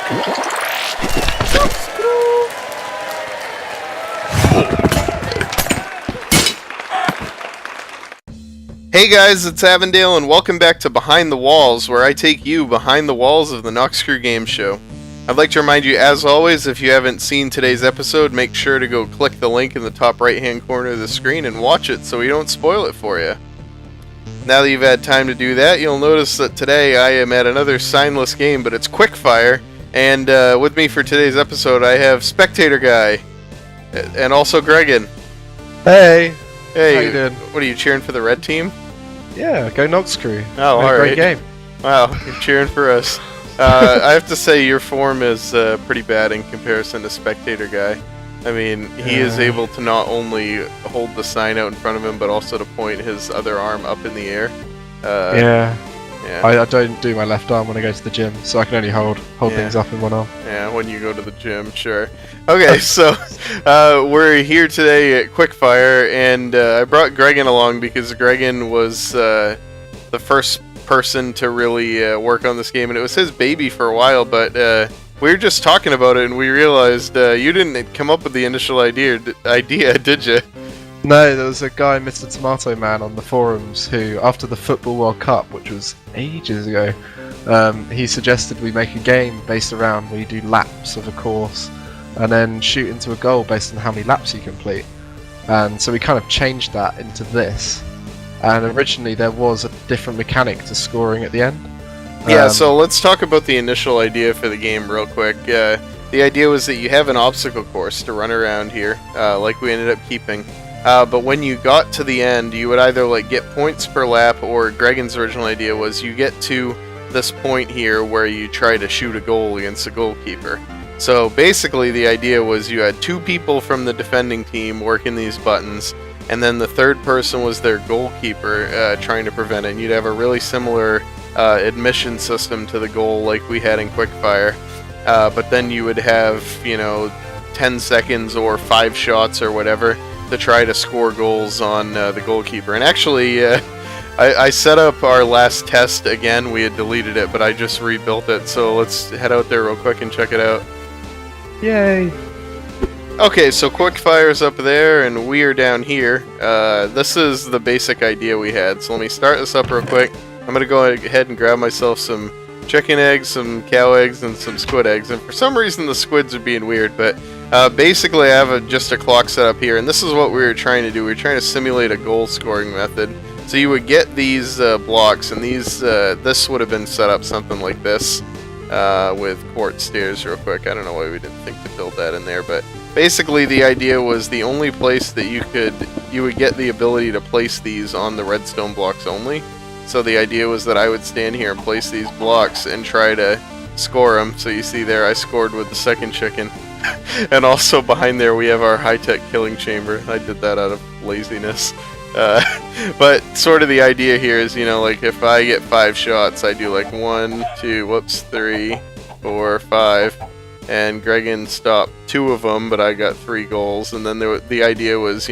Hey guys, it's Avondale, and welcome back to Behind the Walls, where I take you behind the walls of the Noxcrew Gameshow. I'd like to remind you, as always, if you haven't seen today's episode, make sure to go click the link in the top right-hand corner of the screen and watch it so we don't spoil it for you. Now that you've had time to do that, you'll notice that today I am at another signless game, but it's Quickfire, and with me for today's episode I have Spectator Guy, and also Gregan. Hey! Hey, how you doing? What are you, cheering for the red team? Yeah, go Noxcrew. Oh, alright. Great game. Wow, you're cheering for us. I have to say your form is pretty bad in comparison to Spectator Guy. I mean, he is able to not only hold the sign out in front of him, but also to point his other arm up in the air. Yeah. Yeah. I don't do my left arm when I go to the gym, so I can only hold things up in one arm. Yeah, when you go to the gym, sure. Okay, so we're here today at Quickfire, and I brought Gregan along because Gregan was the first person to really work on this game, and it was his baby for a while, but we were just talking about it, and we realized you didn't come up with the initial idea, did you? No, there was a guy, Mr. Tomato Man, on the forums who, after the Football World Cup, which was ages ago, he suggested we make a game based around where you do laps of a course and then shoot into a goal based on how many laps you complete. And so we kind of changed that into this. And originally there was a different mechanic to scoring at the end. Yeah, so let's talk about the initial idea for the game real quick. The idea was that you have an obstacle course to run around here, like we ended up keeping. But when you got to the end, you would either get points per lap, or Gregan's original idea was you get to this point here where you try to shoot a goal against the goalkeeper. So basically the idea was you had two people from the defending team working these buttons, and then the third person was their goalkeeper trying to prevent it. And you'd have a really similar admission system to the goal like we had in Quickfire. But then you would have, 10 seconds or 5 shots or whatever to try to score goals on the goalkeeper. And actually, I set up our last test again. We had deleted it, but I just rebuilt it. So let's head out there real quick and check it out. Yay! Okay, so Quickfire's up there, and we are down here. This is the basic idea we had. So let me start this up real quick. I'm going to go ahead and grab myself some chicken eggs, some cow eggs, and some squid eggs. And for some reason the squids are being weird, but basically I have just a clock set up here, and this is what we were trying to do. We were trying to simulate a goal scoring method. So you would get these blocks, and this would have been set up something like this with court stairs real quick. I don't know why we didn't think to build that in there, but basically the idea was the only place that you would get the ability to place these on the redstone blocks only. So the idea was that I would stand here and place these blocks and try to score them. So you see there I scored with the second chicken. And also behind there we have our high-tech killing chamber. I did that out of laziness. But sort of the idea here is, if I get 5 shots, I do 1, 2, 3, 4, 5. And Gregan stopped 2 of them, but I got 3 goals. And then the idea was,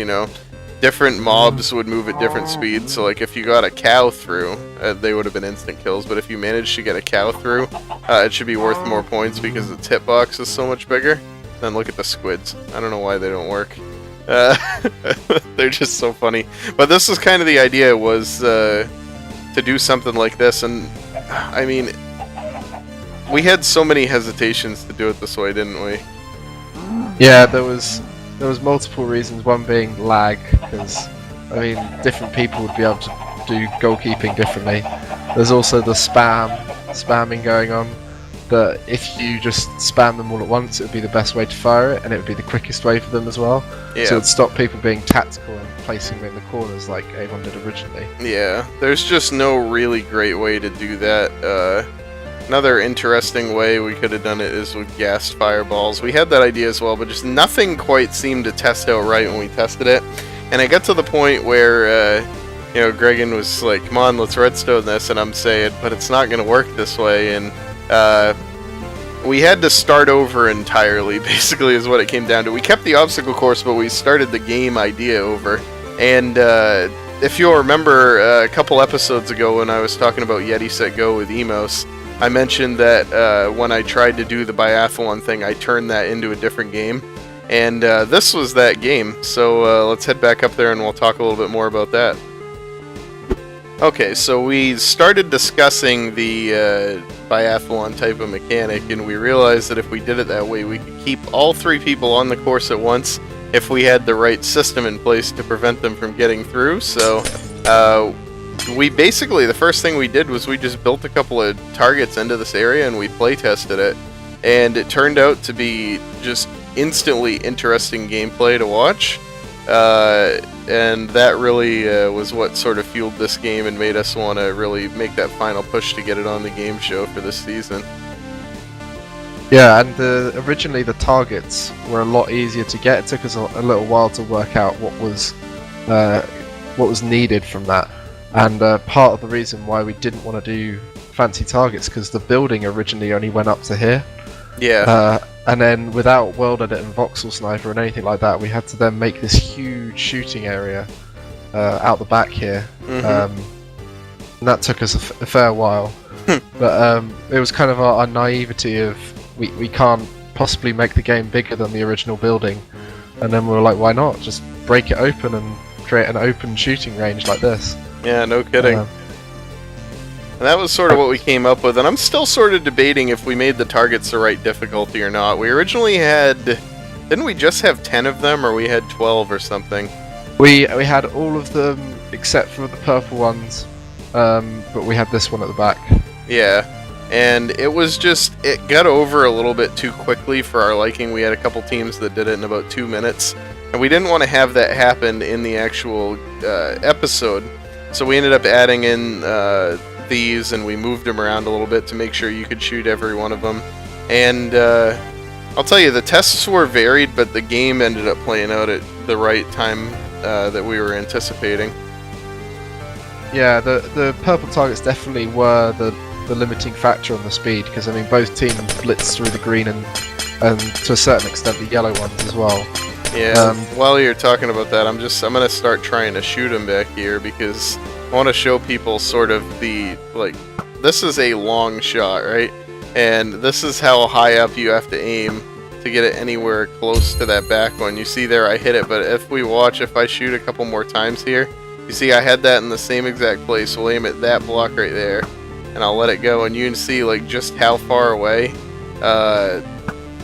different mobs would move at different speeds. So if you got a cow through, they would have been instant kills. But if you managed to get a cow through, it should be worth more points because its hitbox is so much bigger. Then look at the squids. I don't know why they don't work. They're just so funny. But this was kind of the idea, was to do something like this. And I mean, we had so many hesitations to do it this way, didn't we? Yeah, there was multiple reasons, one being lag, because different people would be able to do goalkeeping differently. There's also the spamming going on, but if you just spam them all at once, it would be the best way to fire it, and it would be the quickest way for them as well. Yeah. So it would stop people being tactical and placing them in the corners like Avon did originally. Yeah, there's just no really great way to do that. Another interesting way we could have done it is with gassed fireballs. We had that idea as well, but just nothing quite seemed to test out right when we tested it. And I got to the point where, Gregan was like, come on, let's redstone this, and I'm saying, but it's not going to work this way, and we had to start over entirely, basically, is what it came down to. We kept the obstacle course, but we started the game idea over. And if you'll remember a couple episodes ago when I was talking about Yeti Set Go with Emos, I mentioned that when I tried to do the biathlon thing, I turned that into a different game. And this was that game, so let's head back up there and we'll talk a little bit more about that. Okay, so we started discussing the biathlon type of mechanic, and we realized that if we did it that way, we could keep all 3 people on the course at once if we had the right system in place to prevent them from getting through. So we basically, the first thing we did was we just built a couple of targets into this area and we play tested it, and it turned out to be just instantly interesting gameplay to watch, and that really was what sort of fueled this game and made us want to really make that final push to get it on the game show for this season. Yeah, and originally the targets were a lot easier to get. It took us a little while to work out what was needed from that, and part of the reason why we didn't want to do fancy targets because the building originally only went up to here. Yeah. And then without World Edit and Voxel Sniper and anything like that, we had to then make this huge shooting area out the back here. Mm-hmm. And that took us a fair while. But it was kind of our naivety of we can't possibly make the game bigger than the original building. And then we were like, why not? Just break it open and create an open shooting range like this. Yeah, no kidding. And that was sort of what we came up with, and I'm still sort of debating if we made the targets the right difficulty or not. We originally had... Didn't we just have 10 of them, or we had 12 or something? We had all of them except for the purple ones, but we had this one at the back. Yeah, and it was just... It got over a little bit too quickly for our liking. We had a couple teams that did it in about 2 minutes, and we didn't want to have that happen in the actual episode. So we ended up adding in... these, and we moved them around a little bit to make sure you could shoot every one of them. And I'll tell you, the tests were varied, but the game ended up playing out at the right time that we were anticipating. Yeah, the purple targets definitely were the limiting factor on the speed, because I mean both teams blitzed through the green and to a certain extent the yellow ones as well. Yeah, while you're talking about that, I'm gonna start trying to shoot them back here, because I want to show people sort of the, like, this is a long shot, right? And this is how high up you have to aim to get it anywhere close to that back one. You see there I hit it, but if I shoot a couple more times here, you see I had that in the same exact place. We'll aim at that block right there, and I'll let it go, and you can see like just how far away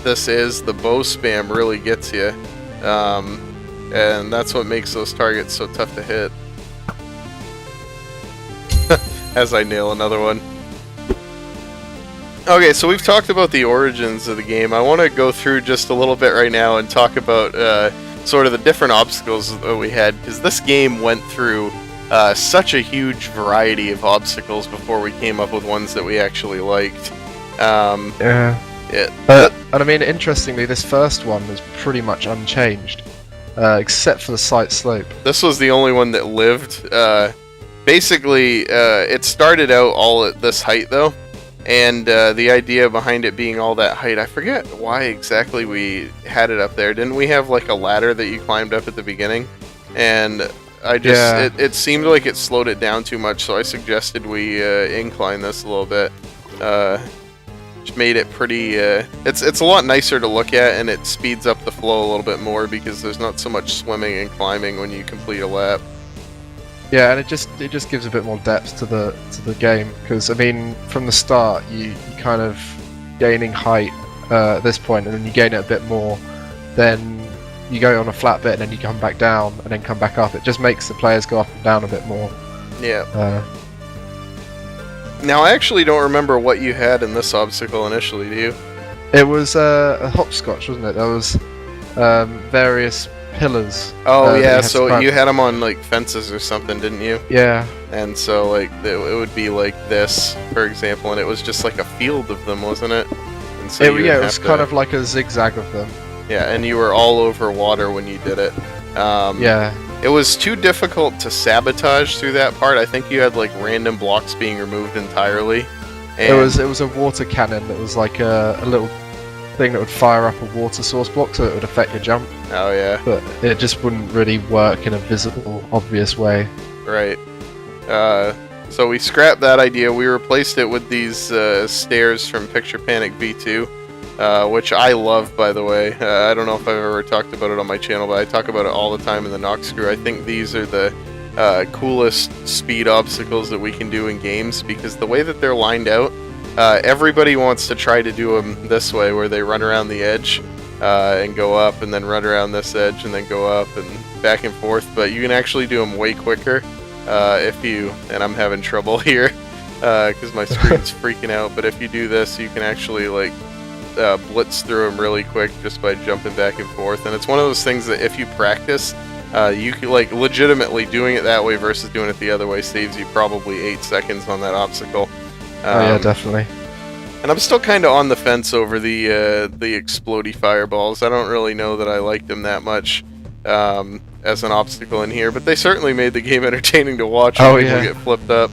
this is. The bow spam really gets you, and that's what makes those targets so tough to hit. As I nail another one. Okay, so we've talked about the origins of the game. I want to go through just a little bit right now and talk about sort of the different obstacles that we had, because this game went through such a huge variety of obstacles before we came up with ones that we actually liked. Yeah. And I mean, interestingly, this first one was pretty much unchanged, except for the slight slope. This was the only one that lived. Basically, it started out all at this height, though, and the idea behind it being all that height, I forget why exactly we had it up there. Didn't we have like a ladder that you climbed up at the beginning? And I just, yeah. It seemed like it slowed it down too much, so I suggested we incline this a little bit. Which made it pretty, it's a lot nicer to look at, and it speeds up the flow a little bit more because there's not so much swimming and climbing when you complete a lap. Yeah, and it just gives a bit more depth to the game, because I mean from the start you kind of gaining height at this point, and then you gain it a bit more, then you go on a flat bit and then you come back down and then come back up. It just makes the players go up and down a bit more. Yeah. Now I actually don't remember what you had in this obstacle initially, do you? It was a hopscotch, wasn't it? There was various pillars. Oh yeah, so you had them on like fences or something, didn't you? Yeah. And so like it would be like this, for example, and it was just like a field of them, wasn't it? And so it was kind of like a zigzag of them. Yeah, and you were all over water when you did it. Yeah. It was too difficult to sabotage through that part. I think you had like random blocks being removed entirely. And it was a water cannon that was like a little thing that would fire up a water source block, so it would affect your jump. Oh yeah. But it just wouldn't really work in a visible, obvious way. Right. So we scrapped that idea. We replaced it with these stairs from Picture Panic V2, which I love, by the way. I don't know if I've ever talked about it on my channel, but I talk about it all the time in the Noxcrew. I think these are the coolest speed obstacles that we can do in games, because the way that they're lined out, everybody wants to try to do them this way, where they run around the edge and go up, and then run around this edge and then go up and back and forth, but you can actually do them way quicker if you, and I'm having trouble here because my screen's freaking out, but if you do this, you can actually like blitz through them really quick just by jumping back and forth. And it's one of those things that if you practice, you can, like, legitimately doing it that way versus doing it the other way saves you probably 8 seconds on that obstacle. Oh yeah, definitely. And I'm still kind of on the fence over the explodey fireballs. I don't really know that I like them that much as an obstacle in here, but they certainly made the game entertaining to watch when people get flipped up.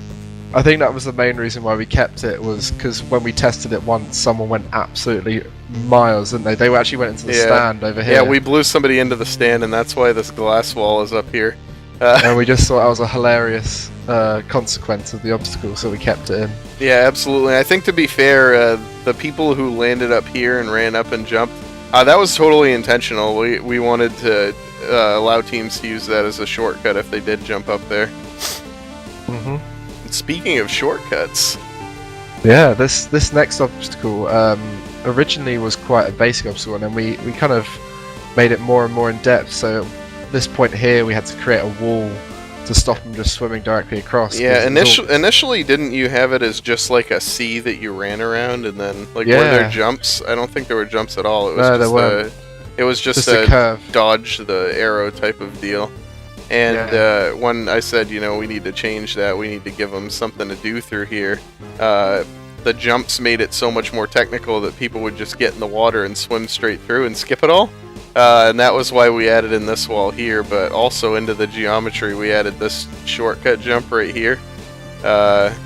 I think that was the main reason why we kept it, was because when we tested it once, someone went absolutely miles, didn't they? They actually went into the stand over here. Yeah, we blew somebody into the stand, and that's why this glass wall is up here. And we just thought that was a hilarious consequence of the obstacle, so we kept it in. Yeah, absolutely. I think, to be fair, the people who landed up here and ran up and jumped, that was totally intentional. We wanted to allow teams to use that as a shortcut if they did jump up there. Mm-hmm. Speaking of shortcuts, yeah, this next obstacle originally was quite a basic obstacle, and then we kind of made it more and more in depth. So at this point here, we had to create a wall to stop them just swimming directly across. Yeah, initially, didn't you have it as just like a sea that you ran around, and then like were there jumps? I don't think there were jumps at all. It was it was just a curve, dodge the arrow type of deal. And when I said, you know, we need to change that, we need to give them something to do through here, the jumps made it so much more technical that people would just get in the water and swim straight through and skip it all. And that was why we added in this wall here, but also into the geometry we added this shortcut jump right here,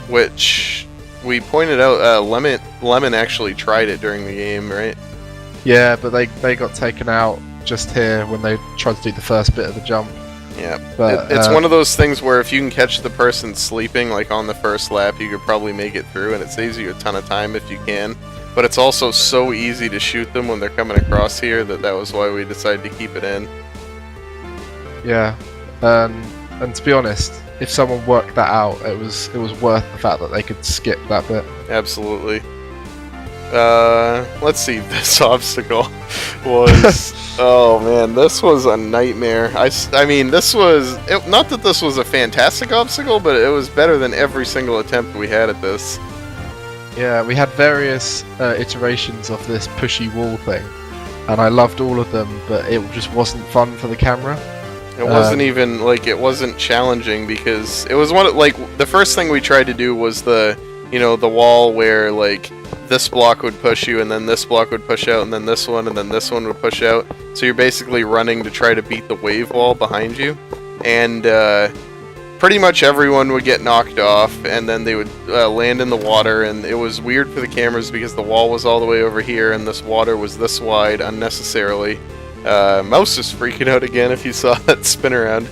which we pointed out Lemon actually tried it during the game, right? Yeah, but they got taken out just here when they tried to do the first bit of the jump. Yeah, but it's one of those things where if you can catch the person sleeping, like on the first lap, you could probably make it through, and it saves you a ton of time if you can. But it's also so easy to shoot them when they're coming across here that was why we decided to keep it in. Yeah, and to be honest, if someone worked that out, it was worth the fact that they could skip that bit. Absolutely. Let's see, this obstacle was... oh man, this was a nightmare. I mean, this was... not that this was a fantastic obstacle, but it was better than every single attempt we had at this. Yeah, we had various iterations of this pushy wall thing, and I loved all of them, but it just wasn't fun for the camera. It wasn't even, like, it wasn't challenging, because it was the first thing we tried to do was the wall where, like, this block would push you, and then this block would push out, and then this one would push out. So you're basically running to try to beat the wave wall behind you, and pretty much everyone would get knocked off, and then they would land in the water, and it was weird for the cameras because the wall was all the way over here, and this water was this wide unnecessarily. Mouse is freaking out again if you saw that spin around.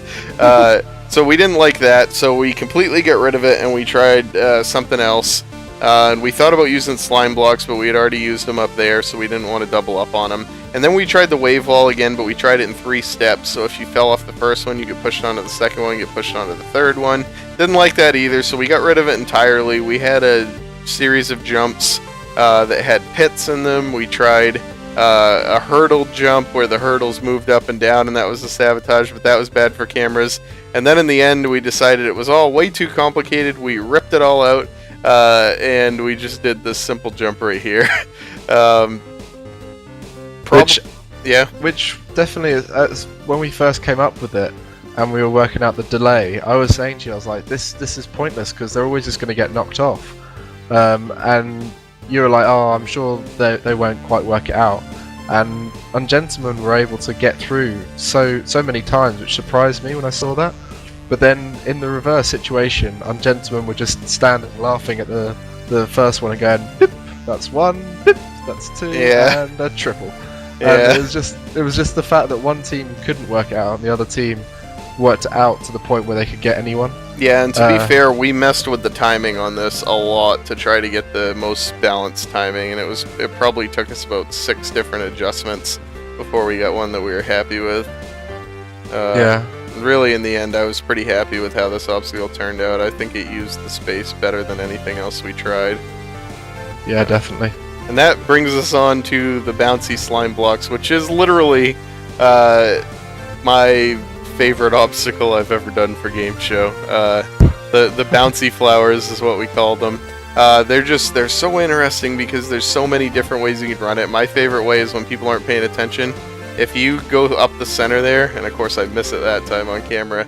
So we didn't like that, so we completely got rid of it, and we tried something else. And we thought about using slime blocks, but we had already used them up there, so we didn't want to double up on them. And then we tried the wave wall again, but we tried it in 3 steps. So if you fell off the first one, you get pushed onto the second one, get pushed onto the third one. Didn't like that either, so we got rid of it entirely. We had a series of jumps that had pits in them. We tried a hurdle jump where the hurdles moved up and down, and that was a sabotage, but that was bad for cameras. And then in the end, we decided it was all way too complicated. We ripped it all out. And we just did this simple jump right here. Which definitely is, when we first came up with it and we were working out the delay, I was saying to you, I was like, this is pointless because they're always just going to get knocked off. And you were like, oh, I'm sure they won't quite work it out. And Ungentlemen were able to get through so many times, which surprised me when I saw that. But then, in the reverse situation, Ungentlemen were just standing laughing at the first one and going, "Bip, that's 1, bip, that's 2, and a triple." Yeah. And it was just the fact that one team couldn't work it out and the other team worked it out to the point where they could get anyone. Yeah, and to be fair, we messed with the timing on this a lot to try to get the most balanced timing, and it probably took us about 6 different adjustments before we got one that we were happy with. Yeah. Really, in the end, I was pretty happy with how this obstacle turned out. I think it used the space better than anything else we tried. Yeah, definitely. And that brings us on to the bouncy slime blocks, which is literally my favorite obstacle I've ever done for Gameshow. The bouncy flowers is what we call them. They're so interesting because there's so many different ways you can run it. My favorite way is when people aren't paying attention. If you go up the center there, and of course I miss it that time on camera,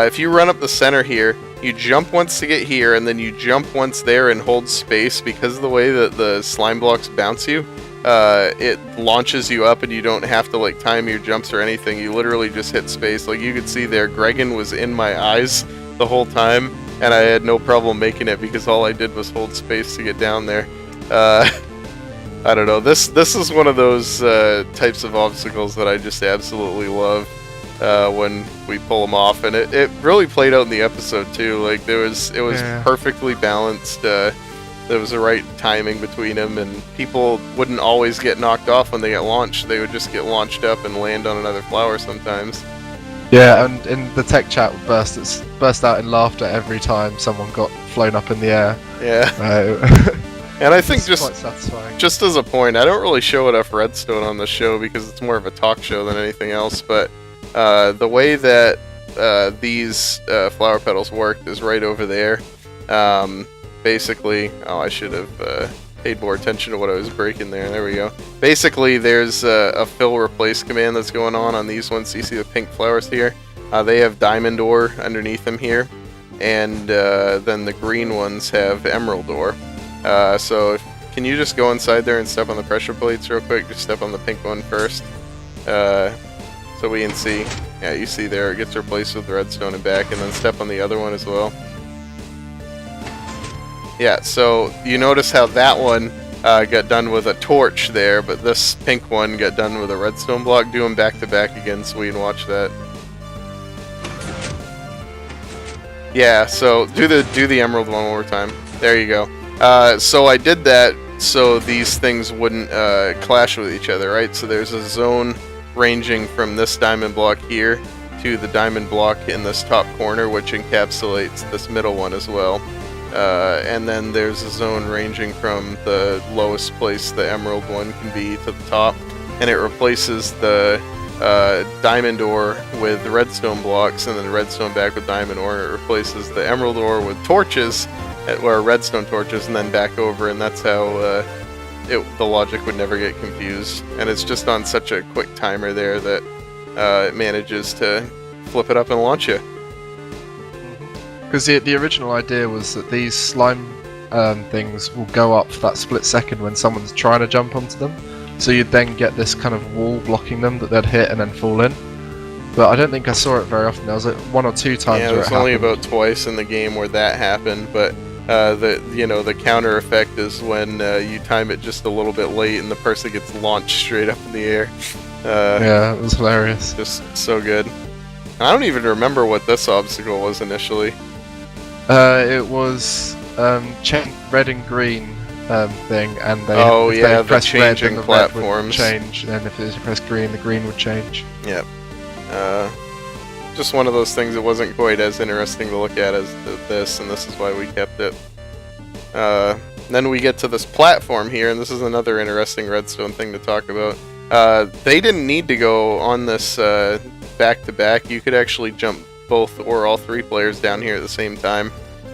if you run up the center here, you jump once to get here, and then you jump once there and hold space. Because of the way that the slime blocks bounce you, it launches you up, and you don't have to like time your jumps or anything. You literally just hit space. Like you could see there, Gregan was in my eyes the whole time, and I had no problem making it because all I did was hold space to get down there. I don't know, this is one of those types of obstacles that I just absolutely love when we pull them off, and it really played out in the episode too. Like it was perfectly balanced. There was the right timing between them, and people wouldn't always get knocked off when they get launched. They would just get launched up and land on another flower sometimes. Yeah, and in the tech chat burst out in laughter every time someone got flown up in the air. Yeah. And I think quite satisfying. Just as a point, I don't really show enough redstone on the show because it's more of a talk show than anything else, but the way that these flower petals worked is right over there. Basically, I should have paid more attention to what I was breaking there. There we go. Basically, there's a fill replace command that's going on these ones. You see the pink flowers here? They have diamond ore underneath them here, and then the green ones have emerald ore. So can you just go inside there and step on the pressure plates real quick? Just step on the pink one first. So we can see. Yeah, you see there, it gets replaced with the redstone and back, and then step on the other one as well. Yeah, so you notice how that one got done with a torch there, but this pink one got done with a redstone block. Do them back to back again so we can watch that. Yeah, so do the emerald one more time. There you go. So I did that so these things wouldn't clash with each other, right? So there's a zone ranging from this diamond block here to the diamond block in this top corner, which encapsulates this middle one as well. And then there's a zone ranging from the lowest place the emerald one can be to the top, and it replaces the diamond ore with the redstone blocks, and then the redstone back with diamond ore, and it replaces the emerald ore with torches, or redstone torches, and then back over, and that's how the logic would never get confused. And it's just on such a quick timer there that it manages to flip it up and launch you. Because the original idea was that these slime things will go up for that split second when someone's trying to jump onto them. So you'd then get this kind of wall blocking them that they'd hit and then fall in. But I don't think I saw it very often. There was like 1 or 2 times. Yeah, there's only about twice in the game where that happened. But the counter effect is when you time it just a little bit late and the person gets launched straight up in the air. Yeah, it was hilarious. Just so good. I don't even remember what this obstacle was initially. It was red and green thing, and they the press changing red, platforms the red would change, and if you press green, the green would change. Yep. Just one of those things that wasn't quite as interesting to look at as this, and this is why we kept it. Then we get to this platform here, and this is another interesting redstone thing to talk about. They didn't need to go on this back-to-back. You could actually jump both or all 3 players down here at the same time,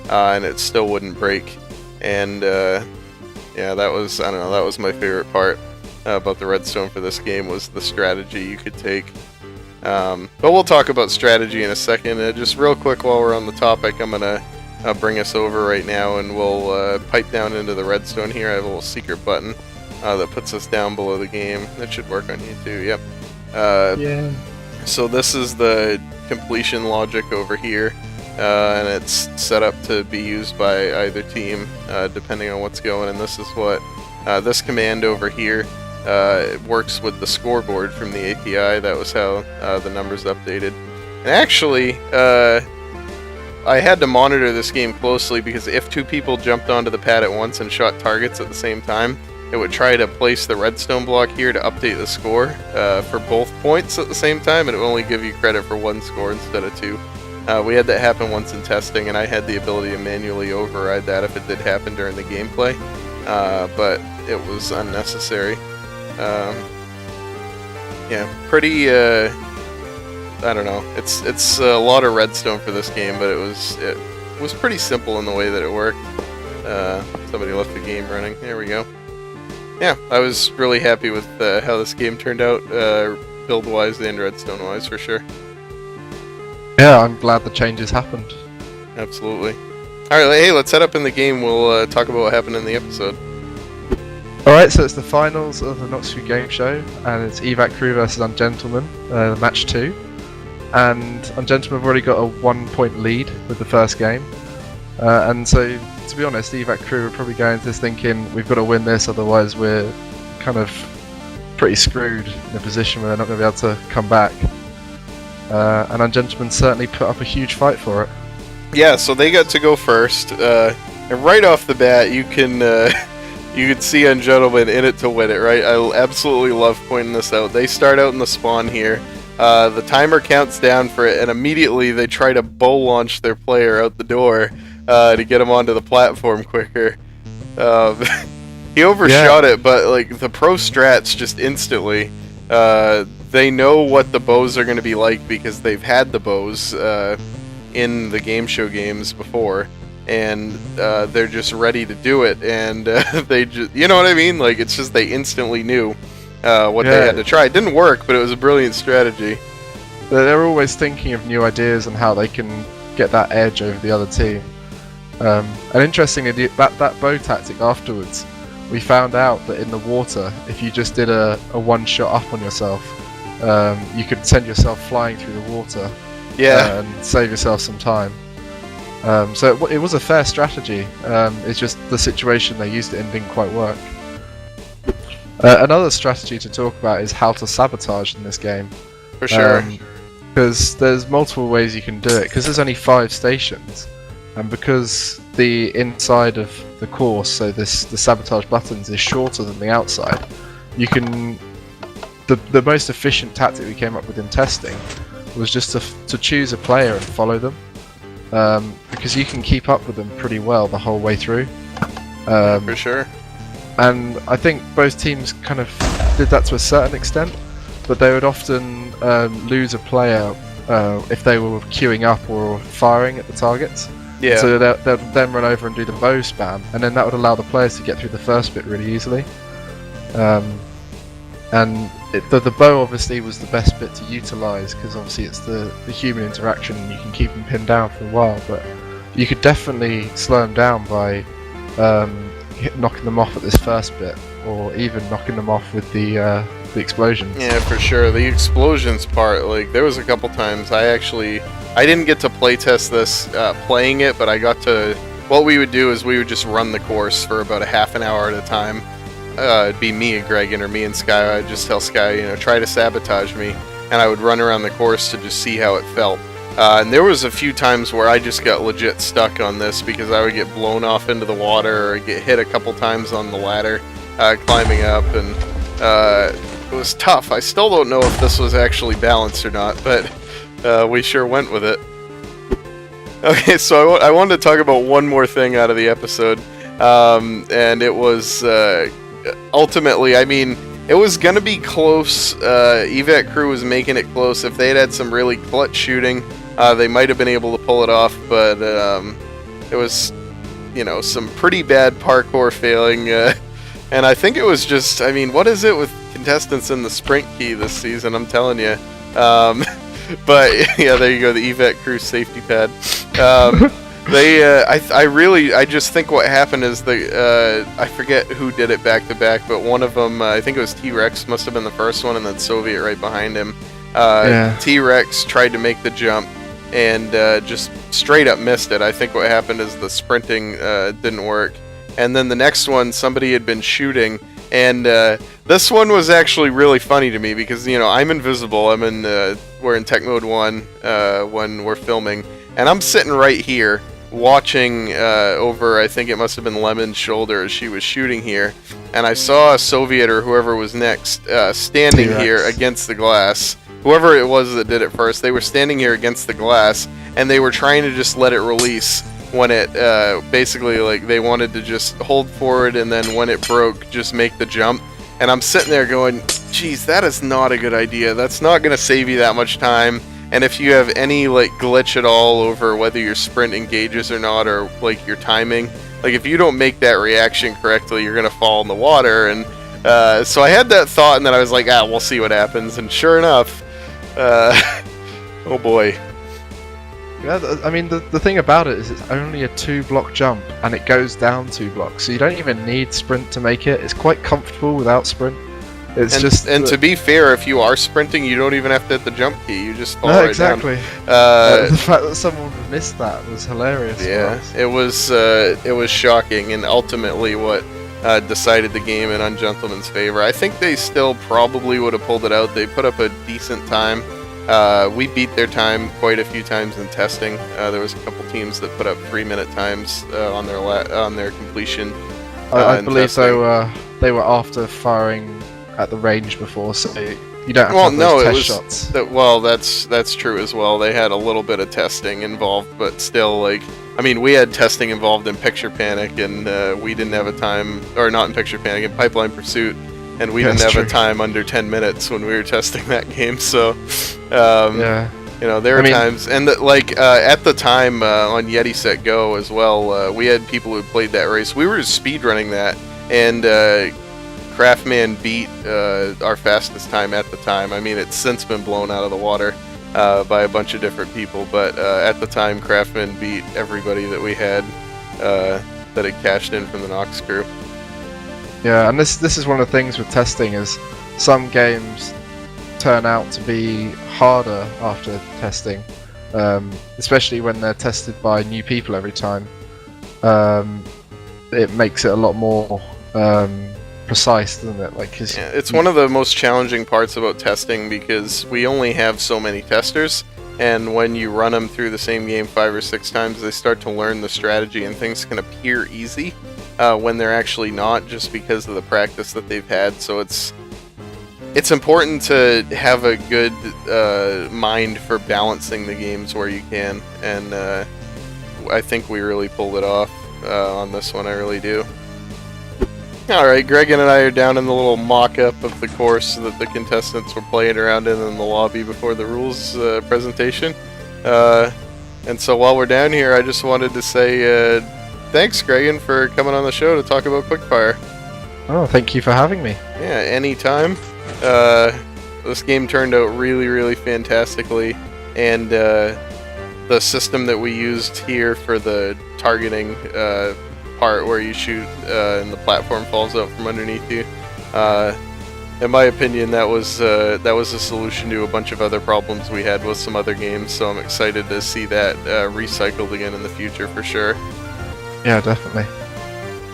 and it still wouldn't break. And yeah, that was, I don't know, that was my favorite part about the redstone for this game, was the strategy you could take. But we'll talk about strategy in a second. Just real quick while we're on the topic, I'm gonna bring us over right now, and we'll pipe down into the redstone here. I have a little secret button that puts us down below the game. That should work on you too. Yep. Yeah. So this is the completion logic over here, and it's set up to be used by either team depending on what's going. And this is what this command over here it works with the scoreboard from the API. That was how the numbers updated. And actually, I had to monitor this game closely because if two people jumped onto the pad at once and shot targets at the same time, it would try to place the redstone block here to update the score for both points at the same time, and it would only give you credit for one score instead of two. We had that happen once in testing, and I had the ability to manually override that if it did happen during the gameplay, but it was unnecessary. Yeah, pretty, I don't know, it's a lot of redstone for this game, but it was pretty simple in the way that it worked. Somebody left the game running, there we go. Yeah, I was really happy with how this game turned out, build-wise and redstone-wise, for sure. Yeah, I'm glad the changes happened. Absolutely. Alright, hey, let's head up in the game. We'll talk about what happened in the episode. Alright, so it's the finals of the Noxcrew Gameshow, and it's Evac Crew versus Ungentlemen, match 2. And Ungentlemen have already got a 1-point lead with the first game. And so, to be honest, Evac Crew are probably going into this thinking, we've got to win this, otherwise we're kind of pretty screwed in a position where they're not going to be able to come back. And Ungentlemen certainly put up a huge fight for it. Yeah, so they got to go first, and right off the bat, you can see Ungentlemen in it to win it, right? I absolutely love pointing this out. They start out in the spawn here. The timer counts down for it, and immediately they try to bow launch their player out the door to get him onto the platform quicker. He overshot it, but like the pro strats just instantly, they know what the bows are going to be like because they've had the bows in the Gameshow games before, and they're just ready to do it, and they just, you know what I mean? Like, it's just they instantly knew what they had to try. It didn't work, but it was a brilliant strategy. They're always thinking of new ideas and how they can get that edge over the other team. And interestingly, that bow tactic afterwards, we found out that in the water, if you just did a one-shot up on yourself, you could send yourself flying through the water, and save yourself some time. So it was a fair strategy. It's just the situation they used it in didn't quite work. Another strategy to talk about is how to sabotage in this game. For sure. Because there's multiple ways you can do it, because there's only 5 stations. And because the inside of the course, so the sabotage buttons, is shorter than the outside, you can... The most efficient tactic we came up with in testing was just to choose a player and follow them. Because you can keep up with them pretty well the whole way through. For sure. And I think both teams kind of did that to a certain extent, but they would often lose a player if they were queuing up or firing at the targets. Yeah. So they'd then run over and do the bow spam, and then that would allow the players to get through the first bit really easily. And the bow obviously was the best bit to utilise, because obviously it's the human interaction and you can keep them pinned down for a while, but you could definitely slow them down by knocking them off at this first bit, or even knocking them off with the explosions. Yeah, for sure. The explosions part, like, there was a couple times I didn't get to playtest this playing it, but I got to... What we would do is we would just run the course for about a half an hour at a time. It'd be me and Gregan, or me and Sky. I'd just tell Sky, try to sabotage me, and I would run around the course to just see how it felt. And there was a few times where I just got legit stuck on this because I would get blown off into the water or get hit a couple times on the ladder climbing up, and it was tough. I still don't know if this was actually balanced or not, but we sure went with it. Okay, so I wanted to talk about one more thing out of the episode, and it was ultimately, I mean, it was gonna be close. Evac Crew was making it close. If they had some really clutch shooting, they might have been able to pull it off, but it was, some pretty bad parkour failing, and I think it was just, I mean, what is it with contestants in the sprint key this season? I'm telling you. But yeah, there you go, the Evac Crew safety pad. I just think what happened is I forget who did it back to back, but one of them, I think it was T-Rex, must have been the first one, and then Soviet right behind him. T-Rex tried to make the jump and just straight up missed it. I think what happened is the sprinting didn't work. And then the next one, somebody had been shooting, And this one was actually really funny to me because, you know, I'm invisible. We're in Tech Mode 1 when we're filming, and I'm sitting right here watching over, I think it must have been Lemon's shoulder as she was shooting here, and I saw a Soviet or whoever was next standing T-Rex. here against the glass. Whoever it was that did it first, they were standing here against the glass, and they were trying to just let it release when it basically, like, they wanted to just hold forward, and then when it broke, just make the jump. And I'm sitting there going, geez, that is not a good idea. That's not going to save you that much time. And if you have any, like, glitch at all over whether your sprint engages or not, or, like, your timing, like, if you don't make that reaction correctly, you're going to fall in the water. And so I had that thought, and then I was like, we'll see what happens. And sure enough, oh boy. Yeah, I mean, the thing about it is it's only a 2-block jump, and it goes down 2 blocks, so you don't even need sprint to make it. It's quite comfortable without sprint. And to be fair, if you are sprinting, you don't even have to hit the jump key. You just fall right exactly. down. The fact that someone missed that was hilarious. Yeah, it was shocking, and ultimately what decided the game in Ungentlemen's favor. I think they still probably would have pulled it out. They put up a decent time. We beat their time quite a few times in testing. There was a couple teams that put up 3-minute times on their completion. I believe they were after firing at the range before, so you don't have to have those test shots. That's true as well. They had a little bit of testing involved, but still, like, I mean, we had testing involved in Picture Panic, and we didn't have a time, or not in Picture Panic, in Pipeline Pursuit, and we didn't have a time under 10 minutes when we were testing that game. So, you know, there were times, and at the time on Yeti Set Go as well, we had people who played that race. We were speedrunning that, and Craftman beat our fastest time at the time. I mean, it's since been blown out of the water by a bunch of different people, but at the time, Craftman beat everybody that we had that had cashed in from the Noxcrew. Yeah, and this is one of the things with testing is some games turn out to be harder after testing, especially when they're tested by new people every time. It makes it a lot more precise, doesn't it? It's one of the most challenging parts about testing because we only have so many testers, and when you run them through the same game 5 or 6 times, they start to learn the strategy, and things can appear easy when they're actually not, just because of the practice that they've had. So it's important to have a good mind for balancing the games where you can, and I think we really pulled it off on this one. I really do. Alright, Gregan and I are down in the little mock-up of the course that the contestants were playing around in the lobby before the rules presentation. And so while we're down here, I just wanted to say thanks, Gregan, for coming on the show to talk about Quickfire. Oh, thank you for having me. Yeah, anytime. This game turned out really, really fantastically, and the system that we used here for the targeting part where you shoot and the platform falls out from underneath you, in my opinion, that was a solution to a bunch of other problems we had with some other games, so I'm excited to see that recycled again in the future for sure. Yeah, definitely.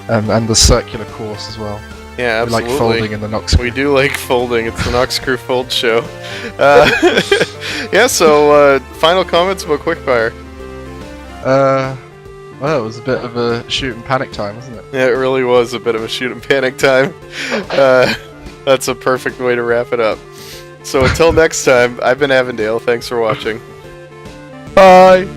And the circular course as well. Yeah, absolutely. We like folding in the Noxcrew. We do like folding. It's the Noxcrew Fold Show. Yeah, so final comments about Quickfire. Well, it was a bit of a shoot and panic time, wasn't it? Yeah, it really was a bit of a shoot and panic time. That's a perfect way to wrap it up. So until next time, I've been Avondale. Thanks for watching. Bye!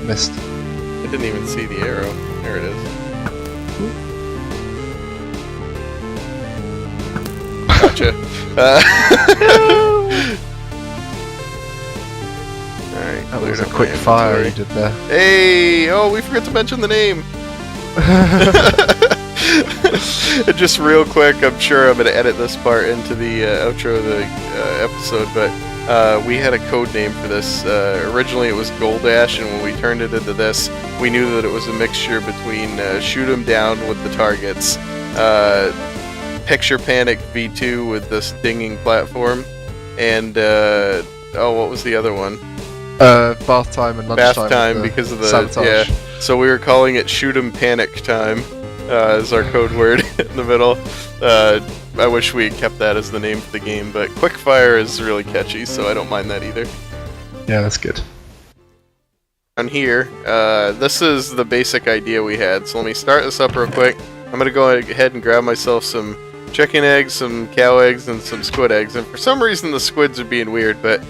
Missed. I didn't even see the arrow. There it is. Gotcha. Alright, that was a quick fire you did there. Hey! Oh, we forgot to mention the name! Just real quick, I'm sure I'm going to edit this part into the outro of the episode, but we had a code name for this. Originally it was Goldash, and when we turned it into this, we knew that it was a mixture between Shoot 'em Down with the targets, Picture Panic V2 with this dinging platform, and what was the other one? Bath time and lunchtime. Bath time because of the sabotage. Yeah. So we were calling it Shoot 'em Panic time. is our code word in the middle. I wish we had kept that as the name for the game, but Quickfire is really catchy, so I don't mind that either. Yeah, that's good. Down here, this is the basic idea we had, so let me start this up real quick. I'm going to go ahead and grab myself some chicken eggs, some cow eggs, and some squid eggs, and for some reason the squids are being weird, but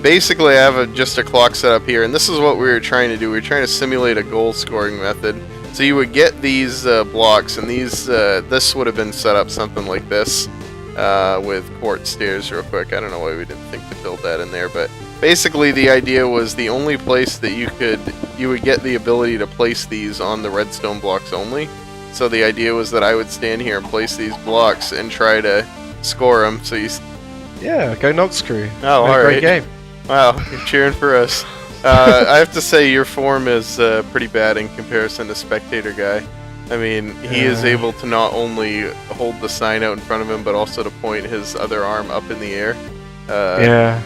basically I have just a clock set up here, and this is what we were trying to do. We were trying to simulate a goal scoring method. So you would get these blocks, and these this would have been set up something like this with court stairs real quick. I don't know why we didn't think to build that in there, but basically the idea was the only place that you would get the ability to place these on the redstone blocks only. So the idea was that I would stand here and place these blocks and try to score them. So Yeah, go Noxcrew. Oh, alright. Great game. Wow, you're cheering for us. I have to say your form is pretty bad in comparison to Spectator Guy. I mean, he is able to not only hold the sign out in front of him, but also to point his other arm up in the air. Yeah.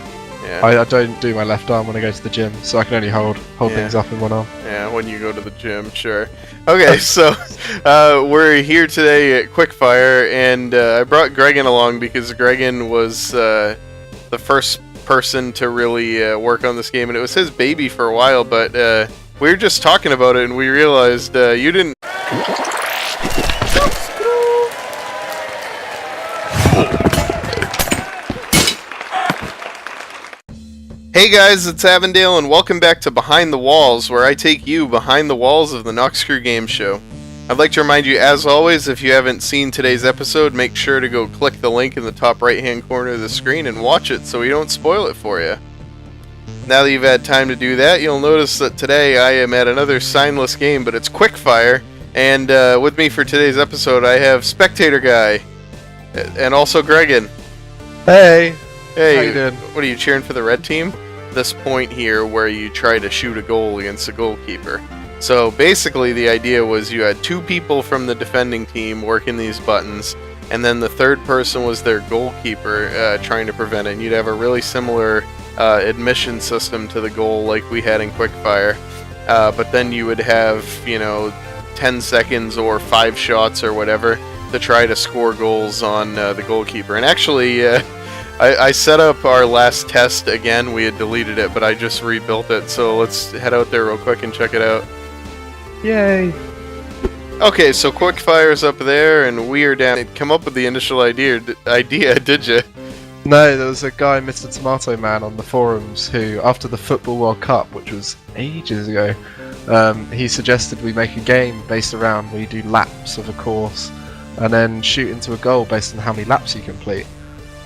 I don't do my left arm when I go to the gym, so I can only hold things up in one arm. Yeah, when you go to the gym, sure. Okay, so we're here today at Quickfire, and I brought Gregan along because Gregan was the first person to really work on this game, and it was his baby for a while, but we were just talking about it and we realized you didn't. Hey guys, it's Avondale and welcome back to Behind the Walls, where I take you behind the walls of the Noxcrew Gameshow. I'd like to remind you, as always, if you haven't seen today's episode, make sure to go click the link in the top right-hand corner of the screen and watch it so we don't spoil it for you. Now that you've had time to do that, you'll notice that today I am at another signless game, but it's Quickfire, and with me for today's episode I have Spectator Guy, and also Gregan. Hey! Hey, how you doing? What are you, cheering for the red team? This point here where you try to shoot a goal against a goalkeeper. So basically the idea was you had two people from the defending team working these buttons, and then the third person was their goalkeeper trying to prevent it, and you'd have a really similar admission system to the goal like we had in Quickfire, but then you would have, 10 seconds or 5 shots or whatever to try to score goals on the goalkeeper. And actually I set up our last test again. We had deleted it, but I just rebuilt it, so let's head out there real quick and check it out. Yay! Okay, so Quickfire's up there, and we are down. Come up with the initial idea, did you? No, there was a guy, Mr. Tomato Man, on the forums who, after the Football World Cup, which was ages ago, he suggested we make a game based around where you do laps of a course, and then shoot into a goal based on how many laps you complete.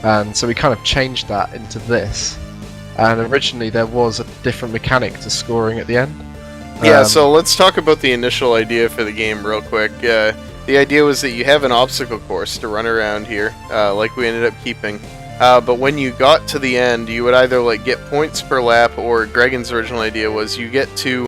And so we kind of changed that into this. And originally there was a different mechanic to scoring at the end. Yeah, so let's talk about the initial idea for the game real quick. The idea was that you have an obstacle course to run around here, like we ended up keeping. But when you got to the end, you would either get points per lap, or Gregan's original idea was you get to